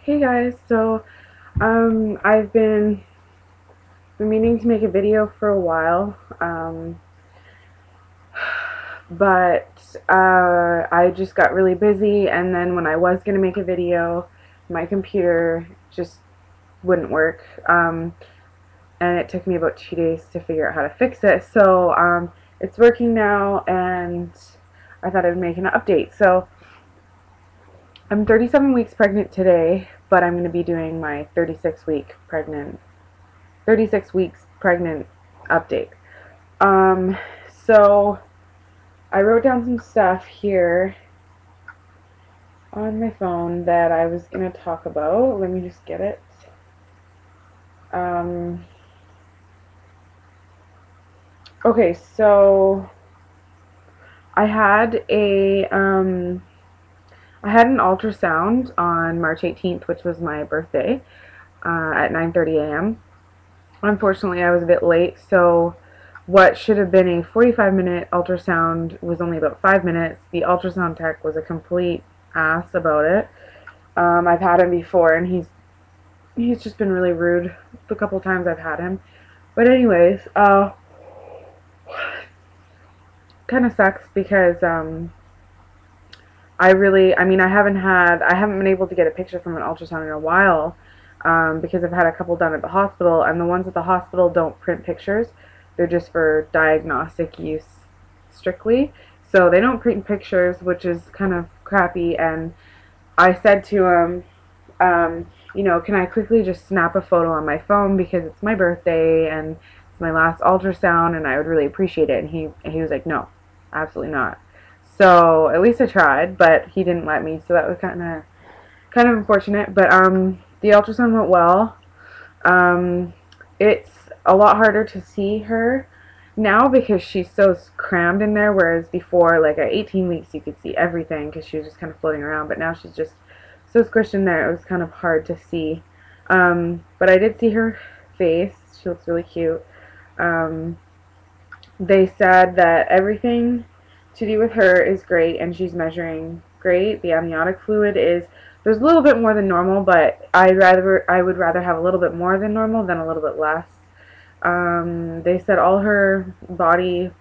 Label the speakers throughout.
Speaker 1: Hey guys, I've been meaning to make a video for a while, but I just got really busy, and then when I was gonna make a video, my computer just wouldn't work, and it took me about 2 days to figure out how to fix it. It's working now, and I thought I would make an update. So I'm 37 weeks pregnant today, but I'm going to be doing my 36 weeks pregnant update. Um, so I wrote down some stuff here on my phone that I was going to talk about. Let me just get it. Okay, so I had an ultrasound on March 18th, which was my birthday, at 9:30 a.m. Unfortunately, I was a bit late, so what should have been a 45-minute ultrasound was only about 5 minutes. The ultrasound tech was a complete ass about it. I've had him before, and he's just been really rude the couple times I've had him. But anyways, kind of sucks because I haven't been able to get a picture from an ultrasound in a while, because I've had a couple done at the hospital, and the ones at the hospital don't print pictures. They're just for diagnostic use strictly. So they don't print pictures, which is kind of crappy, and I said to him, can I quickly just snap a photo on my phone because it's my birthday and it's my last ultrasound and I would really appreciate it. And he was like, no, absolutely not. So at least I tried, but he didn't let me, so that was kind of unfortunate. But the ultrasound went well. It's a lot harder to see her now because she's so crammed in there, whereas before, like at 18 weeks, you could see everything because she was just kind of floating around, but now she's just so squished in there, it was kind of hard to see. But I did see her face. She looks really cute. They said that everything to do with her is great, and she's measuring great. The amniotic fluid there's a little bit more than normal, but I would rather have a little bit more than normal than a little bit less. They said all her body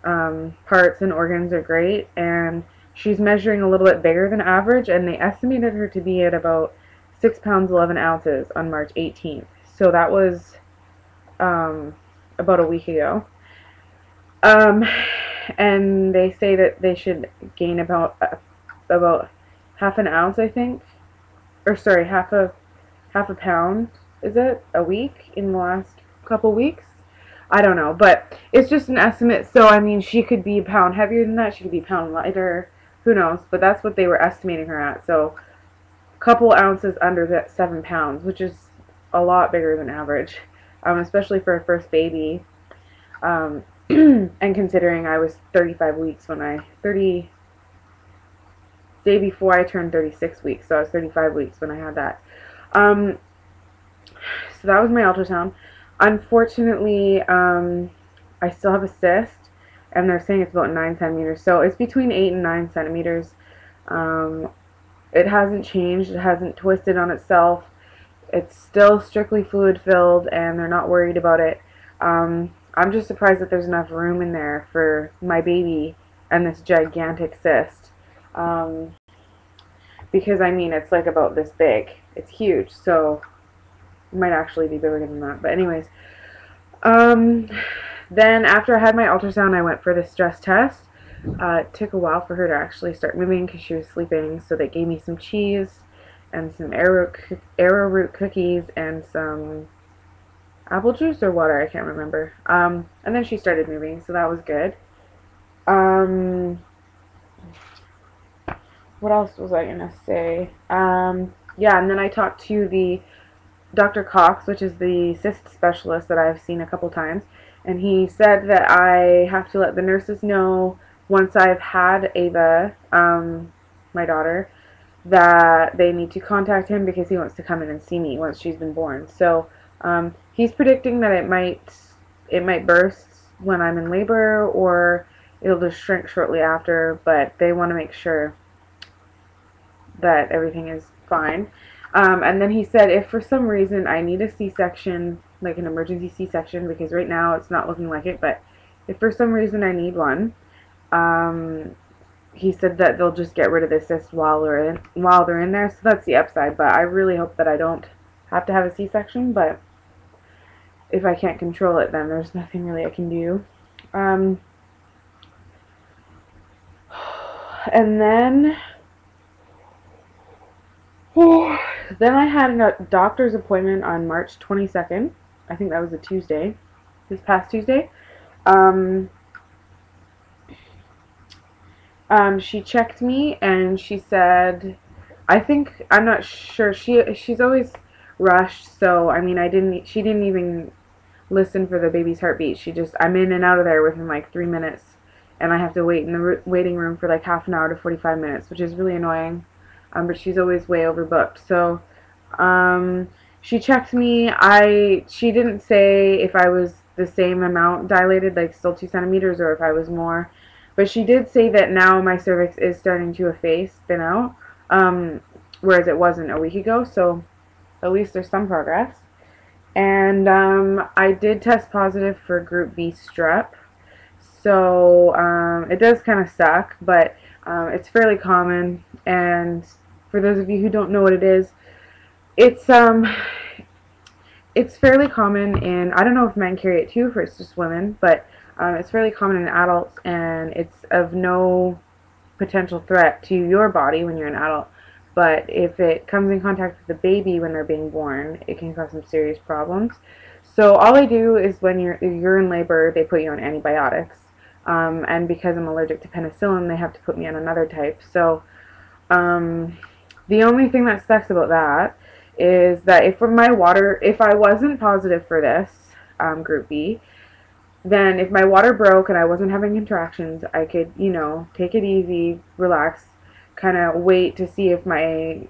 Speaker 1: parts and organs are great, and she's measuring a little bit bigger than average, and they estimated her to be at about 6 pounds 11 ounces on March 18th. So that was about a week ago. And they say that they should gain about half an ounce, I think, or sorry, half a pound. Is it a week in the last couple weeks? I don't know, but it's just an estimate. So I mean, she could be a pound heavier than that. She could be a pound lighter. Who knows? But that's what they were estimating her at. So a couple ounces under that 7 pounds, which is a lot bigger than average, especially for a first baby. And considering I was 35 weeks day before I turned 36 weeks, so I was 35 weeks when I had that. So that was my ultrasound. Unfortunately, I still have a cyst, and they're saying it's about 9 centimeters, so it's between 8 and 9 centimeters. It hasn't changed, it hasn't twisted on itself, it's still strictly fluid filled, and they're not worried about it. I'm just surprised that there's enough room in there for my baby and this gigantic cyst. Because I mean, it's like about this big. It's huge, so it might actually be bigger than that. But anyways, then after I had my ultrasound, I went for the stress test. It took a while for her to actually start moving because she was sleeping, so they gave me some cheese and some arrowroot cookies and some apple juice or water, I can't remember. And then she started moving, so that was good. What else was I gonna say? Yeah, and then I talked to the Dr. Cox, which is the cyst specialist that I've seen a couple times, and he said that I have to let the nurses know once I've had Ava, my daughter, that they need to contact him because he wants to come in and see me once she's been born. So he's predicting that it might burst when I'm in labor, or it'll just shrink shortly after, but they want to make sure that everything is fine. And then he said if for some reason I need a C-section, like an emergency C-section, because right now it's not looking like it, but if for some reason I need one, um, he said that they'll just get rid of the cyst while they're in there. So that's the upside. But I really hope that I don't have to have a C-section. But if I can't control it, then there's nothing really I can do. And then I had a doctor's appointment on March 22nd. I think that was a Tuesday, this past Tuesday. She checked me and she said, I'm not sure. She's always rushed, so I mean, she didn't even listen for the baby's heartbeat. I'm in and out of there within like 3 minutes, and I have to wait in the waiting room for like half an hour to 45 minutes, which is really annoying. But she's always way overbooked. So, she checked me. She didn't say if I was the same amount dilated, like still 2 centimeters, or if I was more. But she did say that now my cervix is starting to thin out, whereas it wasn't a week ago. So at least there's some progress. And I did test positive for Group B strep. So it does kind of suck, but it's fairly common. And for those of you who don't know what it is, it's fairly common in, I don't know if men carry it too, or it's just women, but it's fairly common in adults, and it's of no potential threat to your body when you're an adult. But if it comes in contact with the baby when they're being born, it can cause some serious problems. So all I do is when you're in labor, they put you on antibiotics. And because I'm allergic to penicillin, they have to put me on another type. So the only thing that sucks about that is that if I wasn't positive for this, Group B, then if my water broke and I wasn't having contractions, I could, take it easy, relax, kind of wait to see if I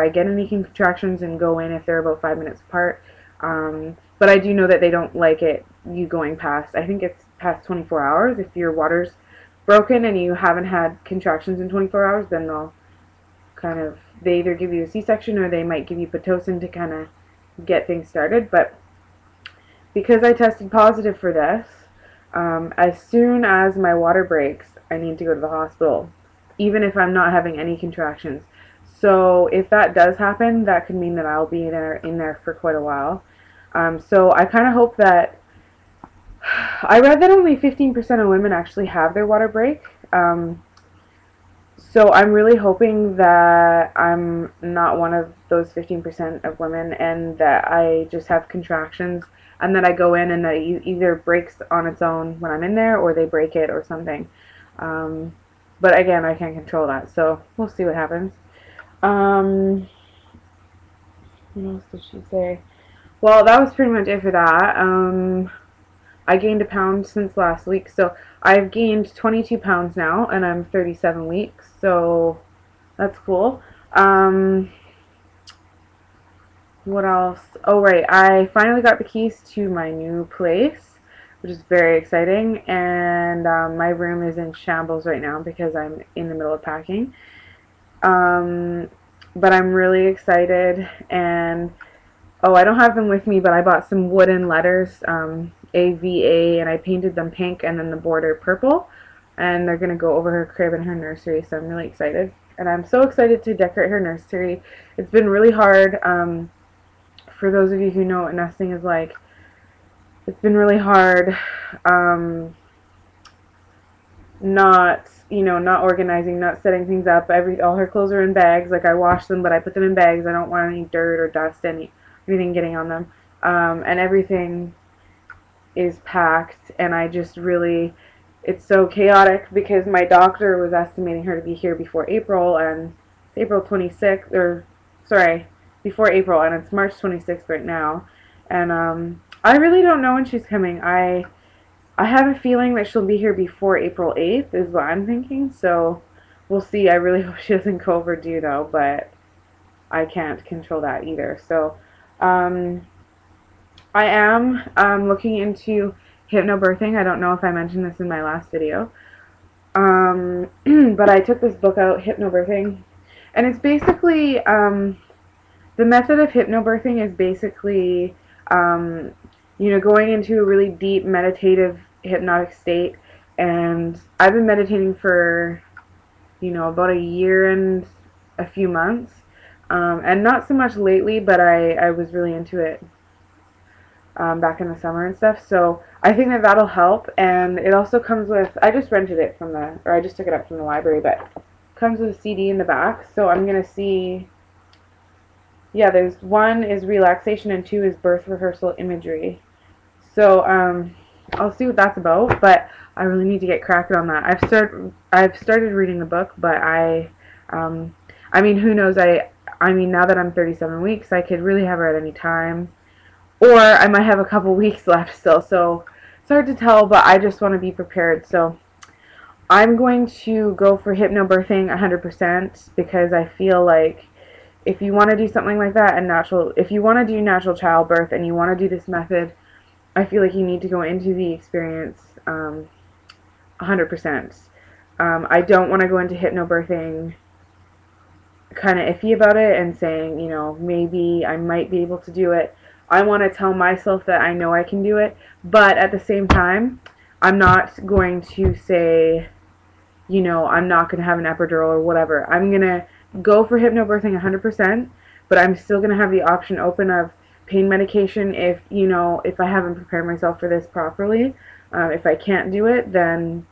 Speaker 1: get any contractions and go in if they're about 5 minutes apart. But I do know that they don't like you going past, I think it's past 24 hours. If your water's broken and you haven't had contractions in 24 hours, then they either give you a C-section or they might give you Pitocin to kind of get things started. But because I tested positive for this, as soon as my water breaks, I need to go to the hospital, even if I'm not having any contractions. So if that does happen, that could mean that I'll be in there for quite a while. So I kind of hope that, I read that only 15% of women actually have their water break. So I'm really hoping that I'm not one of those 15% of women, and that I just have contractions, and that I go in and that it either breaks on its own when I'm in there, or they break it or something. But again, I can't control that, so we'll see what happens. What else did she say? Well, that was pretty much it for that. I gained a pound since last week, so I've gained 22 pounds now, and I'm 37 weeks, so that's cool. What else? Oh, right, I finally got the keys to my new place, which is very exciting, and my room is in shambles right now because I'm in the middle of packing. But I'm really excited, and oh, I don't have them with me, but I bought some wooden letters, AVA, and I painted them pink and then the border purple, and they're going to go over her crib and her nursery, so I'm really excited. And I'm so excited to decorate her nursery. It's been really hard. For those of you who know what nesting is like, it's been really hard not organizing, not setting things up. All her clothes are in bags. Like, I wash them, but I put them in bags. I don't want any dirt or dust, anything getting on them. And everything is packed, and it's so chaotic because my doctor was estimating her to be here before April, and it's April 26th, before April, and it's March 26th right now. And I really don't know when she's coming. I have a feeling that she'll be here before April 8th is what I'm thinking, so we'll see. I really hope she doesn't go overdue, though, but I can't control that either. So I am looking into hypnobirthing. I don't know if I mentioned this in my last video, but I took this book out, Hypnobirthing, and it's basically the the method of hypnobirthing is basically, going into a really deep meditative hypnotic state. And I've been meditating for, about a year and a few months. And not so much lately, but I was really into it back in the summer and stuff. So I think that that'll help. And it also comes with, I just rented it or I just took it up from the library, but it comes with a CD in the back. So I'm going to see, yeah, there's one is relaxation and two is birth rehearsal imagery. So I'll see what that's about, but I really need to get cracking on that. I've started reading the book, but who knows? Now that I'm 37 weeks, I could really have her at any time, or I might have a couple weeks left still. So it's hard to tell, but I just want to be prepared. So I'm going to go for hypnobirthing 100% because I feel like if you want to do something like that if you want to do natural childbirth and you want to do this method, I feel like you need to go into the experience 100%. I don't want to go into hypnobirthing kind of iffy about it and saying, maybe I might be able to do it. I want to tell myself that I know I can do it, but at the same time, I'm not going to say, I'm not going to have an epidural or whatever. I'm going to go for hypnobirthing 100%, but I'm still going to have the option open of pain medication if I haven't prepared myself for this properly. If I can't do it, then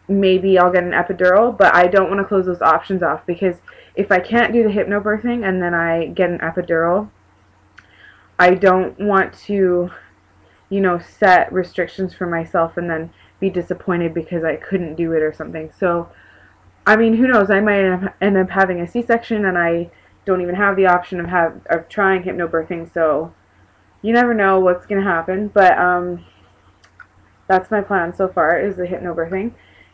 Speaker 1: maybe I'll get an epidural, but I don't want to close those options off, because if I can't do the hypnobirthing and then I get an epidural, I don't want to, set restrictions for myself and then be disappointed because I couldn't do it or something. So, who knows? I might end up having a C-section and I don't even have the option of trying hypnobirthing. So, you never know what's going to happen. But that's my plan so far, is the hypnobirthing.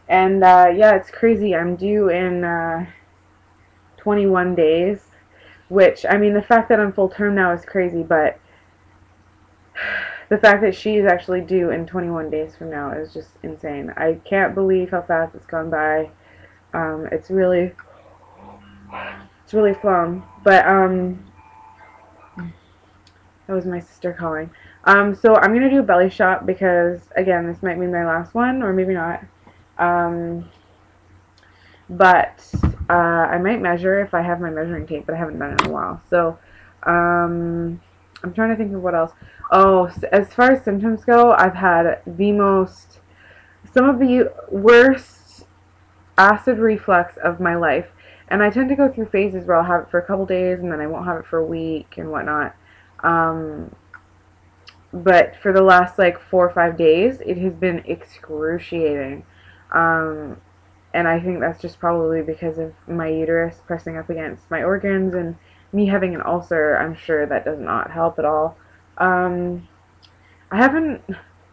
Speaker 1: And yeah, it's crazy. I'm due in 21 days, which, the fact that I'm full term now is crazy, but the fact that she's actually due in 21 days from now is just insane. I can't believe how fast it's gone by. It's really flown. But that was my sister calling. So I'm gonna do a belly shot because, again, this might be my last one, or maybe not. But I might measure if I have my measuring tape, but I haven't done it in a while. So I'm trying to think of what else. Oh, as far as symptoms go, I've had some of the worst acid reflux of my life. And I tend to go through phases where I'll have it for a couple days and then I won't have it for a week and whatnot. But for the last 4 or 5 days, it has been excruciating. And I think that's just probably because of my uterus pressing up against my organs and me having an ulcer. I'm sure that does not help at all. I haven't,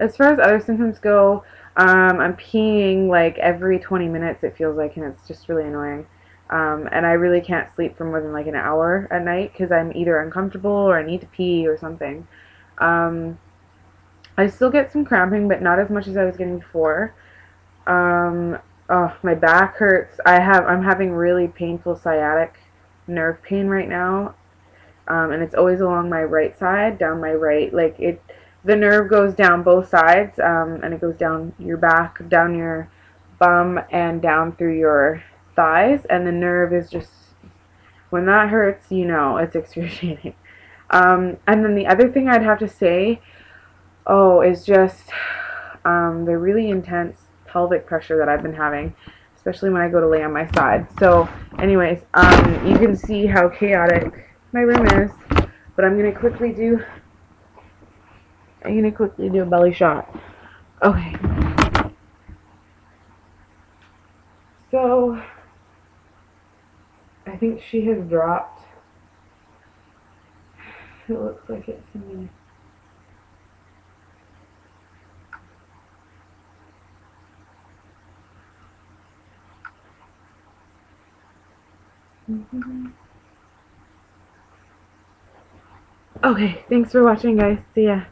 Speaker 1: as far as other symptoms go, I'm peeing every 20 minutes, it feels like, and it's just really annoying. And I really can't sleep for more than an hour at night because I'm either uncomfortable or I need to pee or something. I still get some cramping, but not as much as I was getting before. Oh, my back hurts. I'm having really painful sciatic nerve pain right now. And it's always along my right side, down my right. The nerve goes down both sides, and it goes down your back, down your bum, and down through your thighs. And the nerve is just, when that hurts, it's excruciating. And then the other thing I'd have to say, is just the really intense pelvic pressure that I've been having, especially when I go to lay on my side. So, anyways, you can see how chaotic my room is, but I'm gonna quickly do a belly shot. Okay. So I think she has dropped. It looks like it to me. Okay, thanks for watching, guys. See ya.